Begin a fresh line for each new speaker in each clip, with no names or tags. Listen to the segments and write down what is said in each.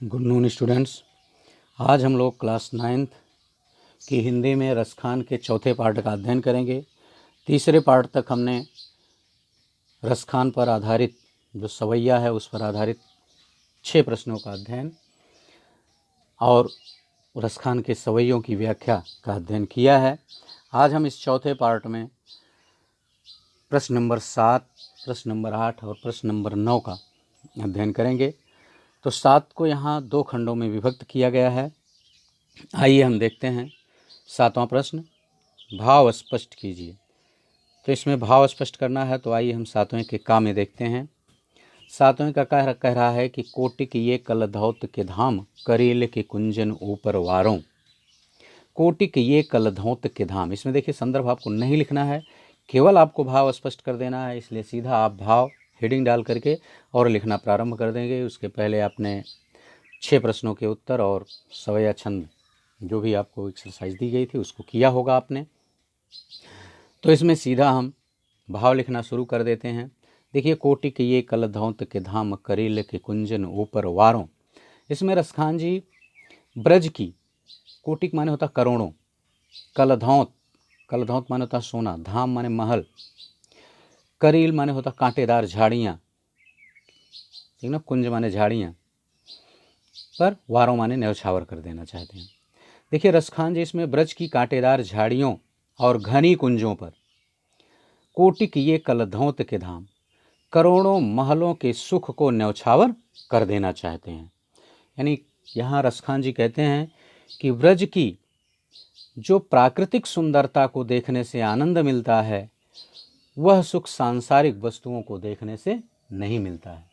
Good noon students. आज हम लोग क्लास 9th की हिंदी में रसखान के चौथे पार्ट का अध्ययन करेंगे। तीसरे पार्ट तक हमने रसखान पर आधारित जो सवैया है उस पर आधारित 6 प्रश्नों का अध्ययन और रसखान के सवैयों की व्याख्या का अध्ययन किया है। आज हम इस चौथे पार्ट में प्रश्न नंबर 7, प्रश्न नंबर 8 और प्रश्न नंबर 9 का अध्ययन करेंगे। तो 7 को यहाँ 2 खंडों में विभक्त किया गया है। आइए हम देखते हैं 7वां प्रश्न, भाव स्पष्ट कीजिए। तो इसमें भाव स्पष्ट करना है, तो आइए हम 7वें के का में देखते हैं। 7वें का कह रहा है कि कोटिक ये कलधौत के धाम, करेल के कुंजन ऊपर वारों। कोटिक ये कलधौत के धाम, इसमें देखिए संदर्भ आपको नहीं लिखना है, केवल आपको भाव स्पष्ट कर देना है। इसलिए सीधा आप भाव हेडिंग डाल करके और लिखना प्रारंभ कर देंगे। उसके पहले आपने 6 प्रश्नों के उत्तर और सवैया छंद जो भी आपको एक्सरसाइज दी गई थी उसको किया होगा आपने। तो इसमें सीधा हम भाव लिखना शुरू कर देते हैं। देखिए, कोटिक ये कलधौत के धाम, करेल के कुंजन ऊपर वारों। इसमें रसखान जी ब्रज की, कोटिक माने होता करोड़ों, कलधौत, कलधौत माने होता सोना, धाम माने महल, करील माने होता कांटेदार झाड़ियाँ, ठीक ना, कुंज माने झाड़ियाँ, पर वारों माने न्यौछावर कर देना चाहते हैं। देखिए रसखान जी इसमें ब्रज की कांटेदार झाड़ियों और घनी कुंजों पर, कोटिक ये कलधौत के धाम, करोड़ों महलों के सुख को न्यौछावर कर देना चाहते हैं। यानी यहाँ रसखान जी कहते हैं कि ब्रज की जो प्राकृतिक सुंदरता को देखने से आनंद मिलता है, वह सुख सांसारिक वस्तुओं को देखने से नहीं मिलता है।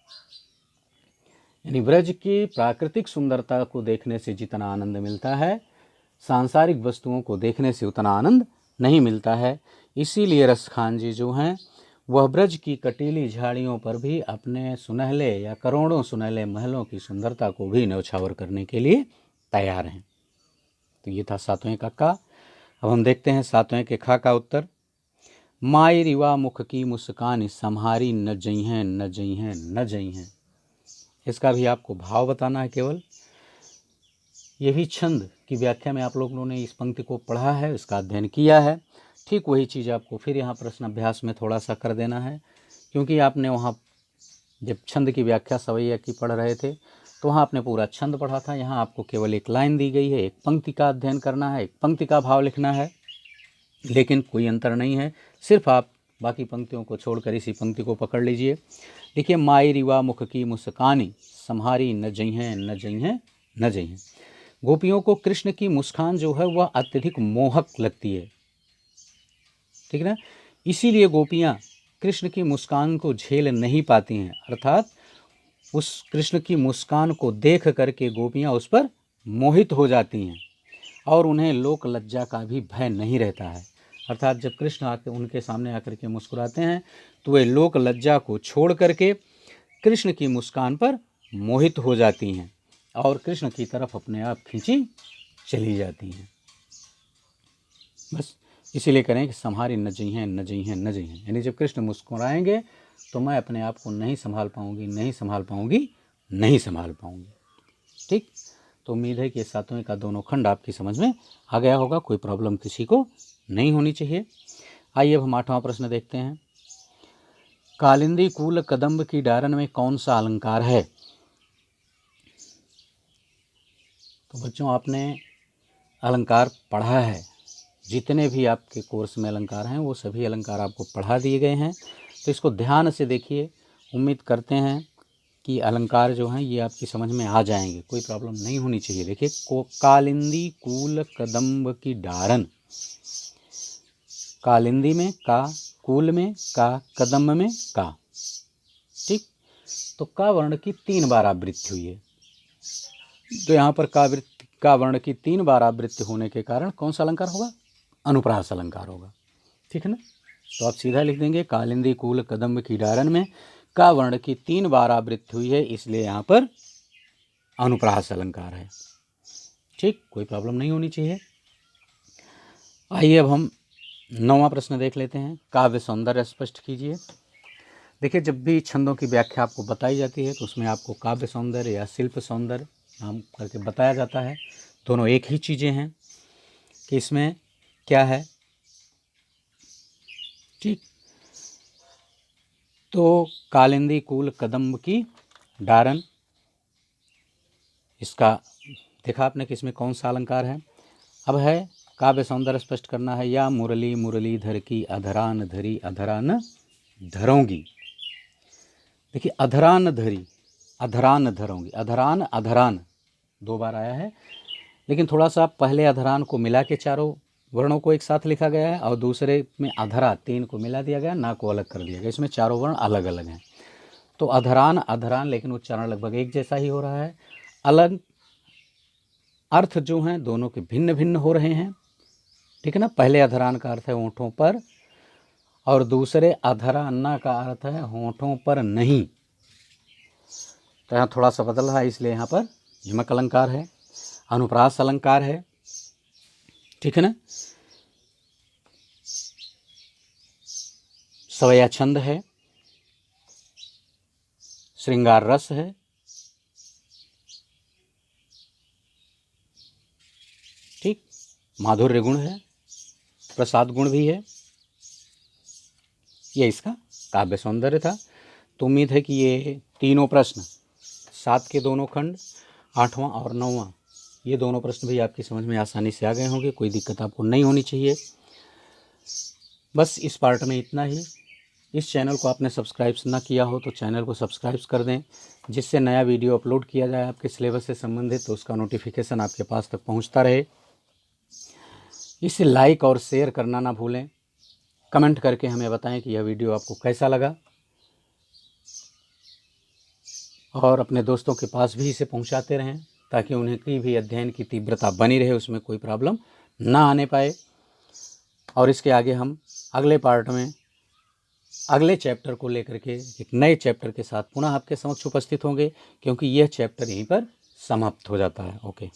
यानी ब्रज की प्राकृतिक सुंदरता को देखने से जितना आनंद मिलता है, सांसारिक वस्तुओं को देखने से उतना आनंद नहीं मिलता है। इसीलिए रसखान जी जो हैं वह ब्रज की कटीली झाड़ियों पर भी अपने सुनहले या करोड़ों सुनहले महलों की सुंदरता को भी न्यौछावर करने के लिए तैयार हैं। तो ये था 7वें का। अब हम देखते हैं 7वें के खा का उत्तर। माई रिवा मुख की मुस्कान, सम्हारी न जई हैं न जई हैं न जई हैं। इसका भी आपको भाव बताना है केवल। ये भी छंद की व्याख्या में आप लोगों ने इस पंक्ति को पढ़ा है, इसका अध्ययन किया है। ठीक वही चीज़ आपको फिर यहाँ प्रश्न अभ्यास में थोड़ा सा कर देना है, क्योंकि आपने वहाँ जब छंद की व्याख्या सवैया की पढ़ रहे थे तो वहाँ आपने पूरा छंद पढ़ा था। यहाँ आपको केवल एक लाइन दी गई है, एक पंक्ति का अध्ययन करना है, एक पंक्ति का भाव लिखना है, लेकिन कोई अंतर नहीं है। सिर्फ आप बाकी पंक्तियों को छोड़कर इसी पंक्ति को पकड़ लीजिए। देखिए, माई रिवा मुख की मुस्कानी, सम्हारी न जई हैं न जई हैं न जई हैं। गोपियों को कृष्ण की मुस्कान जो है वह अत्यधिक मोहक लगती है, ठीक है ना। इसीलिए गोपियां कृष्ण की मुस्कान को झेल नहीं पाती हैं, अर्थात उस कृष्ण की मुस्कान को देख करके गोपियां उस पर मोहित हो जाती हैं और उन्हें लोक लज्जा का भी भय नहीं रहता है। अर्थात जब कृष्ण आके उनके सामने आकर के मुस्कुराते हैं तो वे लोक लज्जा को छोड़ करके कृष्ण की मुस्कान पर मोहित हो जाती हैं और कृष्ण की तरफ अपने आप खींची चली जाती हैं। बस इसीलिए करें कि सम्हारी न जई हैं न जई हैं न जई हैं। यानी जब कृष्ण मुस्कुराएंगे तो मैं अपने आप को नहीं संभाल पाऊंगी, नहीं संभाल पाऊंगी, नहीं संभाल पाऊंगी। ठीक, तो उम्मीद है कि 7वें का दोनों खंड आपकी समझ में आ गया होगा, कोई प्रॉब्लम किसी को नहीं होनी चाहिए। आइए अब हम 8वां प्रश्न देखते हैं। कालिंदी कूल कदम्ब की डारन में कौन सा अलंकार है? तो बच्चों आपने अलंकार पढ़ा है, जितने भी आपके कोर्स में अलंकार हैं वो सभी अलंकार आपको पढ़ा दिए गए हैं। तो इसको ध्यान से देखिए, उम्मीद करते हैं कि अलंकार जो हैं ये आपकी समझ में आ जाएंगे, कोई प्रॉब्लम नहीं होनी चाहिए। देखिए, कालिंदी कूल कदम्ब की डारन, कालिंदी में का, कूल में का, कदम्ब में का, ठीक। तो का वर्ण की 3 बार आवृत्ति हुई है। तो यहाँ पर का वर्ण की 3 बार आवृत्ति होने के कारण कौन सा अलंकार होगा? अनुप्रास अलंकार होगा, ठीक है ना। तो आप सीधा लिख देंगे कालिंदी कूल कदम्ब की डारन में का वर्ण की 3 बार आवृत्ति हुई है, इसलिए यहाँ पर अनुप्रास अलंकार है। ठीक, कोई प्रॉब्लम नहीं होनी चाहिए। आइए अब हम 9वां प्रश्न देख लेते हैं। काव्य सौंदर्य स्पष्ट कीजिए। देखिए, जब भी छंदों की व्याख्या आपको बताई जाती है तो उसमें आपको काव्य सौंदर्य या शिल्प सौंदर्य नाम करके बताया जाता है। दोनों एक ही चीज़ें हैं कि इसमें क्या है, ठीक। तो कालिंदी कूल कदम्ब की डारन, इसका देखा आपने कि इसमें कौन सा अलंकार है। अब है काव्य सौंदर्य स्पष्ट करना है। या मुरली मुरलीधर की अधरान धरी अधरान धरोंगी। देखिए अधरान धरी अधरान धरोंगी, अधरान अधरान 2 बार आया है, लेकिन थोड़ा सा पहले अधरान को मिला के चारों वर्णों को एक साथ लिखा गया है और दूसरे में अधरा 3 को मिला दिया गया, ना को अलग कर दिया गया। इसमें चारों वर्ण अलग अलग हैं। तो अधरान अधरान, लेकिन उच्चारण लगभग एक जैसा ही हो रहा है। अलग अर्थ जो हैं दोनों के भिन्न भिन्न हो रहे हैं, ठीक है ना। पहले अधरान का अर्थ है होंठों पर और दूसरे अधराना का अर्थ है होंठों पर नहीं। तो यहाँ थोड़ा सा बदल रहा है, इसलिए यहाँ पर यमक अलंकार है, अनुप्रास अलंकार है, ठीक है ना। सवया छंद है, श्रृंगार रस है, ठीक, माधुर्य गुण है, प्रसाद गुण भी है। ये इसका काव्य सौंदर्य था। तो उम्मीद है कि ये तीनों प्रश्न, 7 के दोनों खंड, 8वां और 9वां, ये दोनों प्रश्न भी आपकी समझ में आसानी से आ गए होंगे। कोई दिक्कत आपको नहीं होनी चाहिए। बस इस पार्ट में इतना ही। इस चैनल को आपने सब्सक्राइब ना किया हो तो चैनल को सब्सक्राइब कर दें, जिससे नया वीडियो अपलोड किया जाए आपके सिलेबस से संबंधित तो उसका नोटिफिकेशन आपके पास तक पहुंचता रहे। इसे लाइक और शेयर करना ना भूलें। कमेंट करके हमें बताएं कि यह वीडियो आपको कैसा लगा, और अपने दोस्तों के पास भी इसे पहुंचाते रहें ताकि उन्हें की भी अध्ययन की तीव्रता बनी रहे, उसमें कोई प्रॉब्लम ना आने पाए। और इसके आगे हम अगले पार्ट में अगले चैप्टर को लेकर के एक नए चैप्टर के साथ पुनः आपके समक्ष उपस्थित होंगे, क्योंकि यह चैप्टर यहीं पर समाप्त हो जाता है। ओके।